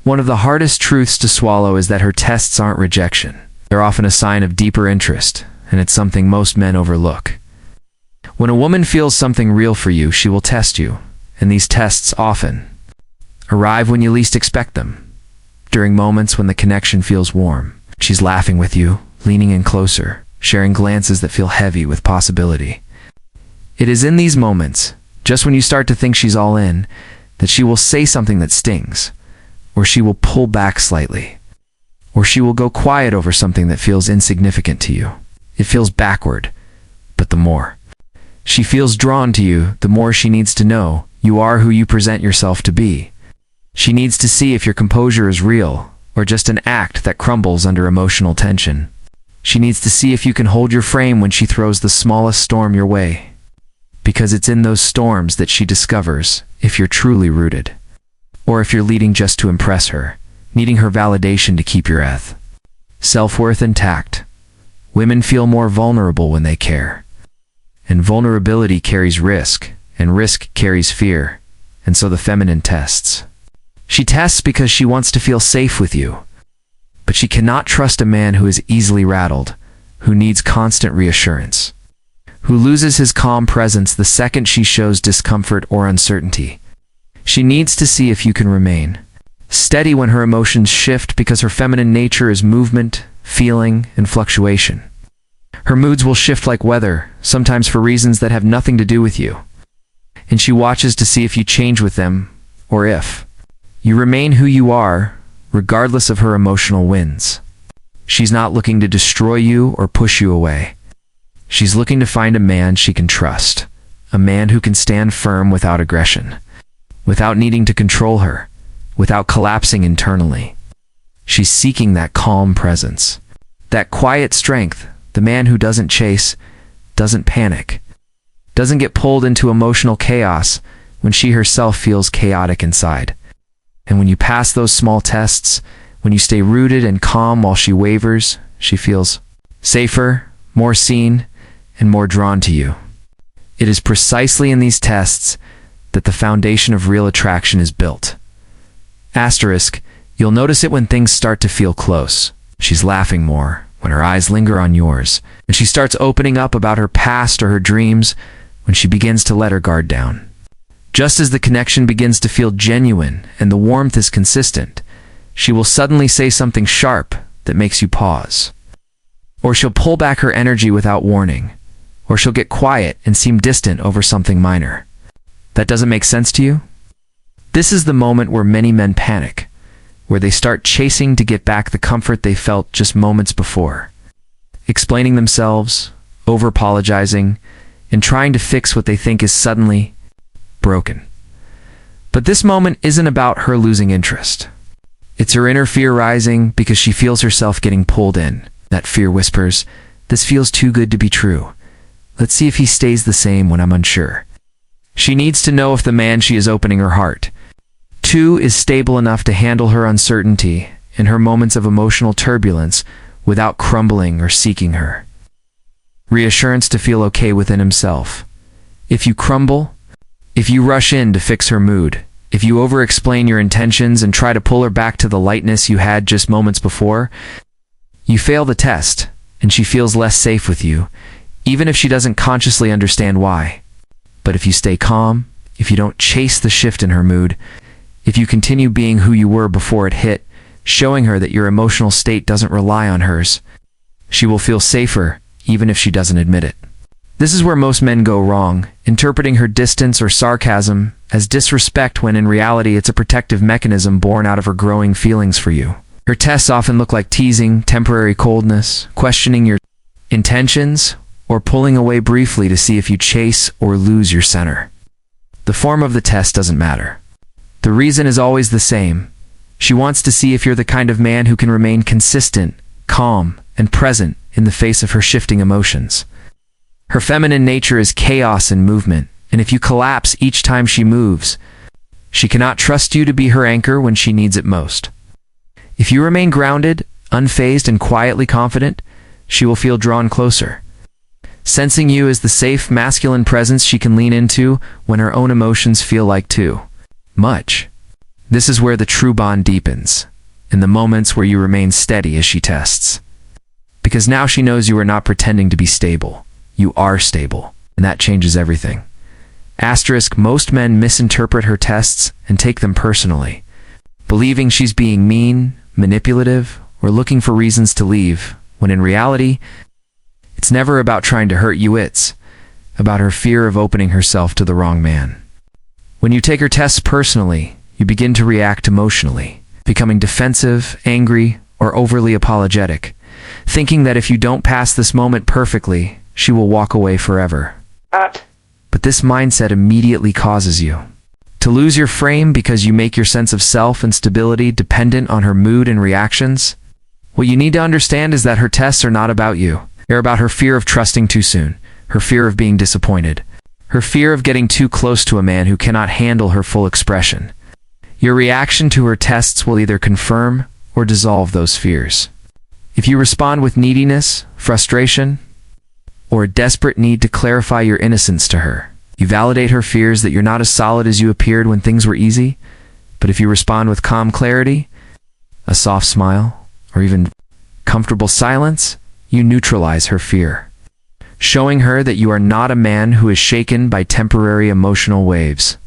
One of the hardest truths to swallow is that her tests aren't rejection. They're often a sign of deeper interest, and it's something most men overlook. When a woman feels something real for you, she will test you, and these tests often arrive when you least expect them. During moments when the connection feels warm, she's laughing with you, leaning in closer, sharing glances that feel heavy with possibility. It is in these moments, just when you start to think she's all in, that she will say something that stings, or she will pull back slightly, or she will go quiet over something that feels insignificant to you. It feels backward, but the more she feels drawn to you, the more she needs to know you are who you present yourself to be. She needs to see if your composure is real, or just an act that crumbles under emotional tension. She needs to see if you can hold your frame when she throws the smallest storm your way. Because it's in those storms that she discovers if you're truly rooted, or if you're leading just to impress her, needing her validation to keep your self-worth intact. Women feel more vulnerable when they care. And vulnerability carries risk, and risk carries fear, and so the feminine tests. She tests because she wants to feel safe with you, but she cannot trust a man who is easily rattled, who needs constant reassurance, who loses his calm presence the second she shows discomfort or uncertainty. She needs to see if you can remain steady when her emotions shift, because her feminine nature is movement, feeling, and fluctuation. Her moods will shift like weather, sometimes for reasons that have nothing to do with you. And she watches to see if you change with them, or if you remain who you are, regardless of her emotional winds. She's not looking to destroy you or push you away. She's looking to find a man she can trust, a man who can stand firm without aggression, without needing to control her, without collapsing internally. She's seeking that calm presence, that quiet strength, the man who doesn't chase, doesn't panic, doesn't get pulled into emotional chaos when she herself feels chaotic inside. And when you pass those small tests, when you stay rooted and calm while she wavers, she feels safer, more seen, and more drawn to you. It is precisely in these tests that the foundation of real attraction is built. Asterisk, you'll notice it when things start to feel close. She's laughing more, when her eyes linger on yours, and she starts opening up about her past or her dreams, when she begins to let her guard down. Just as the connection begins to feel genuine and the warmth is consistent, she will suddenly say something sharp that makes you pause. Or she'll pull back her energy without warning. Or she'll get quiet and seem distant over something minor. That doesn't make sense to you? This is the moment where many men panic, where they start chasing to get back the comfort they felt just moments before, explaining themselves, over-apologizing, and trying to fix what they think is suddenly broken. But this moment isn't about her losing interest. It's her inner fear rising because she feels herself getting pulled in. That fear whispers, "This feels too good to be true. Let's see if he stays the same when I'm unsure." She needs to know if the man she is opening her heart to is stable enough to handle her uncertainty and her moments of emotional turbulence without crumbling or seeking her reassurance to feel okay within himself. If you crumble, if you rush in to fix her mood, if you over-explain your intentions and try to pull her back to the lightness you had just moments before, you fail the test, and she feels less safe with you, even if she doesn't consciously understand why. But if you stay calm, if you don't chase the shift in her mood, if you continue being who you were before it hit, showing her that your emotional state doesn't rely on hers, she will feel safer, even if she doesn't admit it. This is where most men go wrong, interpreting her distance or sarcasm as disrespect when in reality it's a protective mechanism born out of her growing feelings for you. Her tests often look like teasing, temporary coldness, questioning your intentions, or pulling away briefly to see if you chase or lose your center. The form of the test doesn't matter. The reason is always the same. She wants to see if you're the kind of man who can remain consistent, calm, and present in the face of her shifting emotions. Her feminine nature is chaos and movement, and if you collapse each time she moves, she cannot trust you to be her anchor when she needs it most. If you remain grounded, unfazed, and quietly confident, she will feel drawn closer, sensing you as the safe, masculine presence she can lean into when her own emotions feel like too much. This is where the true bond deepens, in the moments where you remain steady as she tests. Because now she knows you are not pretending to be stable. You are stable, and that changes everything. Asterisk, most men misinterpret her tests and take them personally, believing she's being mean, manipulative, or looking for reasons to leave, when in reality, it's never about trying to hurt you, it's about her fear of opening herself to the wrong man. When you take her tests personally, you begin to react emotionally, becoming defensive, angry, or overly apologetic, thinking that if you don't pass this moment perfectly, she will walk away forever. But this mindset immediately causes you to lose your frame because you make your sense of self and stability dependent on her mood and reactions. What you need to understand is that her tests are not about you. They're about her fear of trusting too soon, her fear of being disappointed, her fear of getting too close to a man who cannot handle her full expression. Your reaction to her tests will either confirm or dissolve those fears. If you respond with neediness, frustration, or a desperate need to clarify your innocence to her, you validate her fears that you're not as solid as you appeared when things were easy. But if you respond with calm clarity, a soft smile, or even comfortable silence, you neutralize her fear, showing her that you are not a man who is shaken by temporary emotional waves.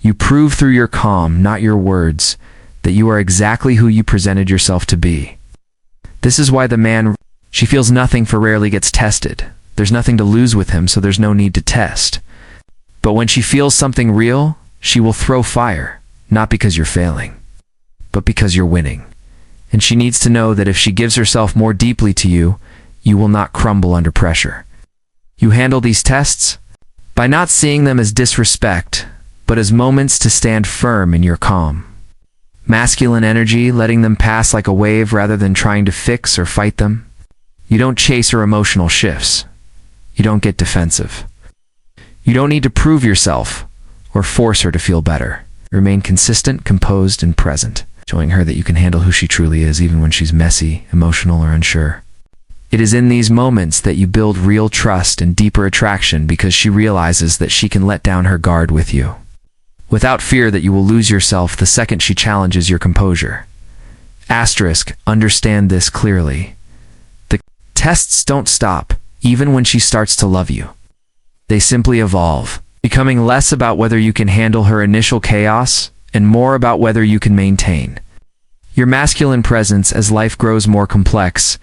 You prove through your calm, not your words, that you are exactly who you presented yourself to be. This is why the man she feels nothing for rarely gets tested. There's nothing to lose with him, so there's no need to test. But when she feels something real, she will throw fire, not because you're failing, but because you're winning. And she needs to know that if she gives herself more deeply to you, you will not crumble under pressure. You handle these tests by not seeing them as disrespect, but as moments to stand firm in your calm. Masculine energy, letting them pass like a wave rather than trying to fix or fight them. You don't chase her emotional shifts. You don't get defensive. You don't need to prove yourself or force her to feel better. Remain consistent, composed, and present, showing her that you can handle who she truly is even when she's messy, emotional, or unsure. It is in these moments that you build real trust and deeper attraction because she realizes that she can let down her guard with you, without fear that you will lose yourself the second she challenges your composure. Asterisk, understand this clearly. The tests don't stop, even when she starts to love you. They simply evolve, becoming less about whether you can handle her initial chaos and more about whether you can maintain your masculine presence as life grows more complex.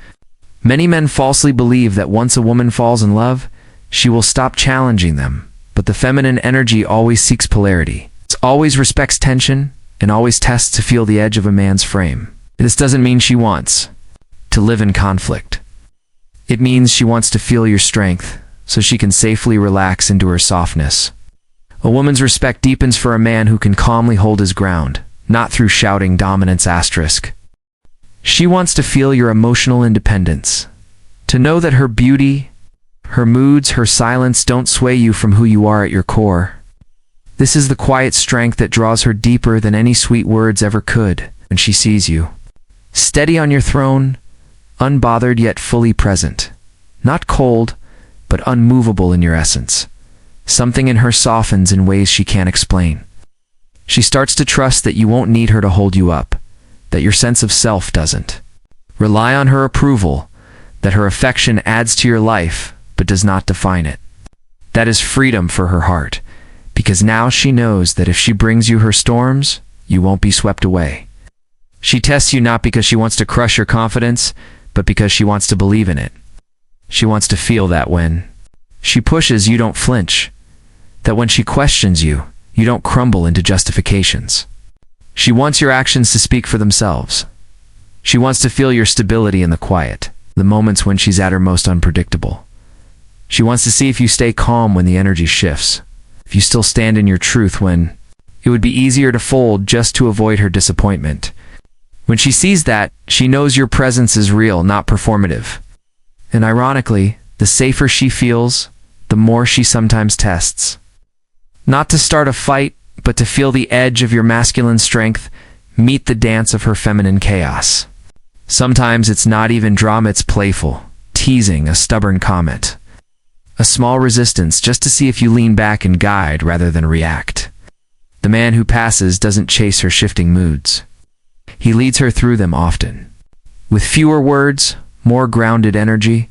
Many men falsely believe that once a woman falls in love, she will stop challenging them, but the feminine energy always seeks polarity. It always respects tension and always tests to feel the edge of a man's frame. This doesn't mean she wants to live in conflict. It means she wants to feel your strength so she can safely relax into her softness. A woman's respect deepens for a man who can calmly hold his ground, not through shouting dominance. Asterisk. She wants to feel your emotional independence, to know that her beauty, her moods, her silence don't sway you from who you are at your core. This is the quiet strength that draws her deeper than any sweet words ever could when she sees you, steady on your throne, unbothered yet fully present, not cold, but unmovable in your essence. Something in her softens in ways she can't explain. She starts to trust that you won't need her to hold you up, that your sense of self doesn't. Rely on her approval, that her affection adds to your life, but does not define it. That is freedom for her heart, because now she knows that if she brings you her storms, you won't be swept away. She tests you not because she wants to crush your confidence, but because she wants to believe in it. She wants to feel that when she pushes, you don't flinch, that when she questions you, you don't crumble into justifications. She wants your actions to speak for themselves. She wants to feel your stability in the quiet, the moments when she's at her most unpredictable. She wants to see if you stay calm when the energy shifts, if you still stand in your truth when it would be easier to fold just to avoid her disappointment. When she sees that, she knows your presence is real, not performative. And ironically, the safer she feels, the more she sometimes tests. Not to start a fight, but to feel the edge of your masculine strength meet the dance of her feminine chaos. Sometimes it's not even drama, it's playful, teasing, a stubborn comment, a small resistance just to see if you lean back and guide rather than react. The man who passes doesn't chase her shifting moods. He leads her through them often. With fewer words, more grounded energy.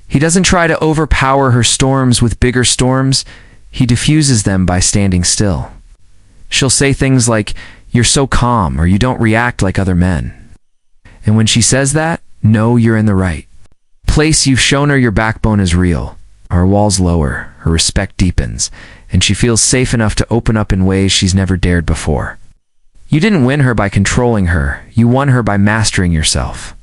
He doesn't try to overpower her storms with bigger storms. He diffuses them by standing still. She'll say things like, "You're so calm," or "You don't react like other men." And when she says that, know you're in the right place. You've shown her your backbone is real. Her walls lower, her respect deepens, and she feels safe enough to open up in ways she's never dared before. You didn't win her by controlling her. You won her by mastering yourself.